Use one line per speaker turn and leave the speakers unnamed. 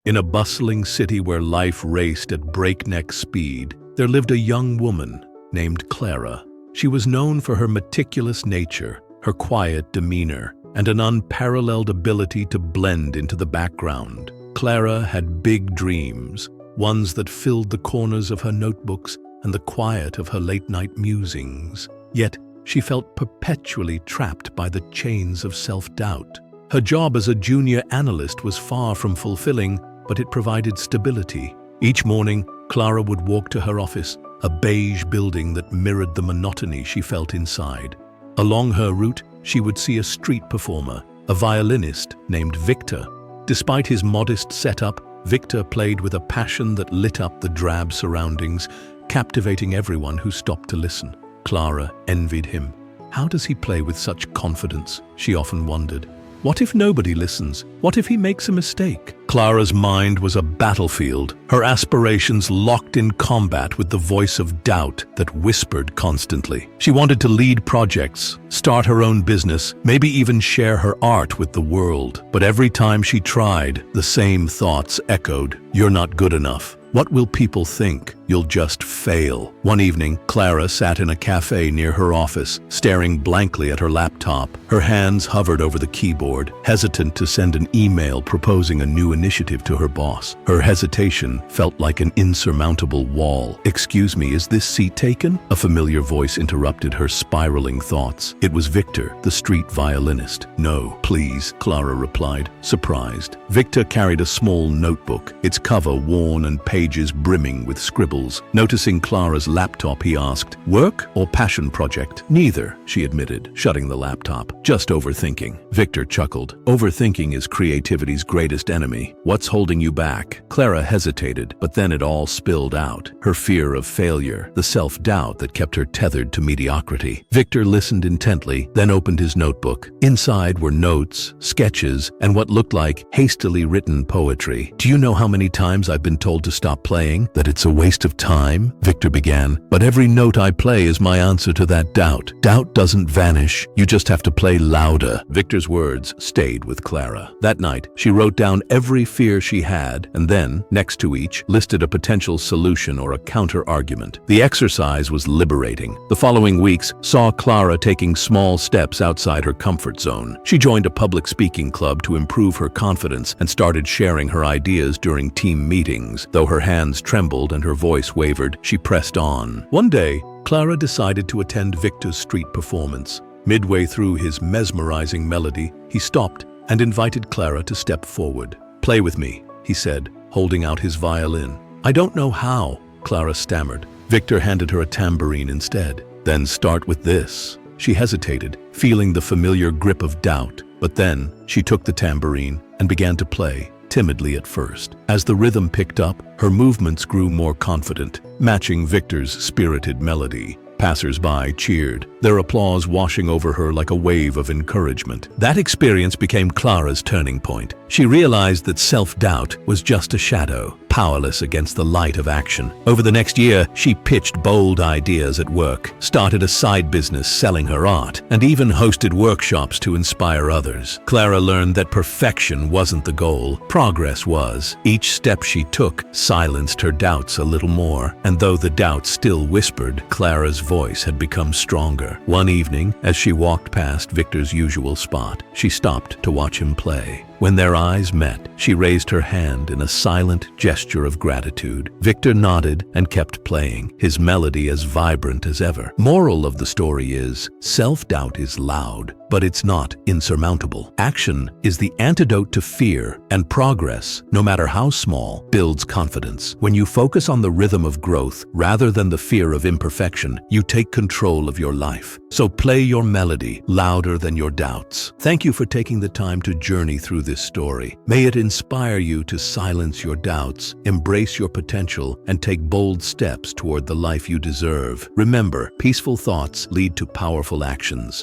In a bustling city where life raced at breakneck speed, there lived a young woman named Clara. She was known for her meticulous nature, her quiet demeanor, and an unparalleled ability to blend into the background. Clara had big dreams, ones that filled the corners of her notebooks and the quiet of her late-night musings. Yet, she felt perpetually trapped by the chains of self-doubt. Her job as a junior analyst was far from fulfilling, but it provided stability. Each morning, Clara would walk to her office, a beige building that mirrored the monotony she felt inside. Along her route, she would see a street performer, a violinist named Victor. Despite his modest setup, Victor played with a passion that lit up the drab surroundings, captivating everyone who stopped to listen. Clara envied him. How does he play with such confidence? She often wondered. What if nobody listens? What if he makes a mistake? Clara's mind was a battlefield, her aspirations locked in combat with the voice of doubt that whispered constantly. She wanted to lead projects, start her own business, maybe even share her art with the world. But every time she tried, the same thoughts echoed. You're not good enough. What will people think? You'll just fail. One evening, Clara sat in a cafe near her office, staring blankly at her laptop. Her hands hovered over the keyboard, hesitant to send an email proposing a new initiative to her boss. Her hesitation felt like an insurmountable wall. "Excuse me, is this seat taken?" A familiar voice interrupted her spiraling thoughts. It was Victor, the street violinist. "No, please," Clara replied, surprised. Victor carried a small notebook, its cover worn and pages brimming with scribbles. Noticing Clara's laptop, he asked, "Work or passion project?" "Neither," she admitted, shutting the laptop. "Just overthinking." Victor chuckled. "Overthinking is creativity's greatest enemy. What's holding you back?" Clara hesitated, but then it all spilled out. Her fear of failure, the self-doubt that kept her tethered to mediocrity. Victor listened intently, then opened his notebook. Inside were notes, sketches, and what looked like hastily written poetry. "Do you know how many times I've been told to stop playing? That it's a waste of time?" Victor began. "But every note I play is my answer to that doubt. Doubt doesn't vanish. You just have to play louder." Victor's words stayed with Clara. That night, she wrote down every fear she had, and then, next to each, listed a potential solution or a counter-argument. The exercise was liberating. The following weeks saw Clara taking small steps outside her comfort zone. She joined a public speaking club to improve her confidence and started sharing her ideas during team meetings. Though her hands trembled and her voice wavered, she pressed on. One day, Clara decided to attend Victor's street performance. Midway through his mesmerizing melody, he stopped and invited Clara to step forward. "Play with me," he said, holding out his violin. "I don't know how," Clara stammered. Victor handed her a tambourine instead. "Then start with this." She hesitated, feeling the familiar grip of doubt. But then, she took the tambourine and began to play, timidly at first. As the rhythm picked up, her movements grew more confident, matching Victor's spirited melody. Passers-by cheered, their applause washing over her like a wave of encouragement. That experience became Clara's turning point. She realized that self-doubt was just a shadow, powerless against the light of action. Over the next year, she pitched bold ideas at work, started a side business selling her art, and even hosted workshops to inspire others. Clara learned that perfection wasn't the goal, progress was. Each step she took silenced her doubts a little more, and though the doubt still whispered, Clara's voice had become stronger. One evening, as she walked past Victor's usual spot, she stopped to watch him play. When their eyes met, she raised her hand in a silent gesture of gratitude. Victor nodded and kept playing, his melody as vibrant as ever. Moral of the story is, self-doubt is loud, but it's not insurmountable. Action is the antidote to fear, and progress, no matter how small, builds confidence. When you focus on the rhythm of growth rather than the fear of imperfection, you take control of your life. So play your melody louder than your doubts. Thank you for taking the time to journey through this story. May it inspire you to silence your doubts, embrace your potential, and take bold steps toward the life you deserve. Remember, peaceful thoughts lead to powerful actions.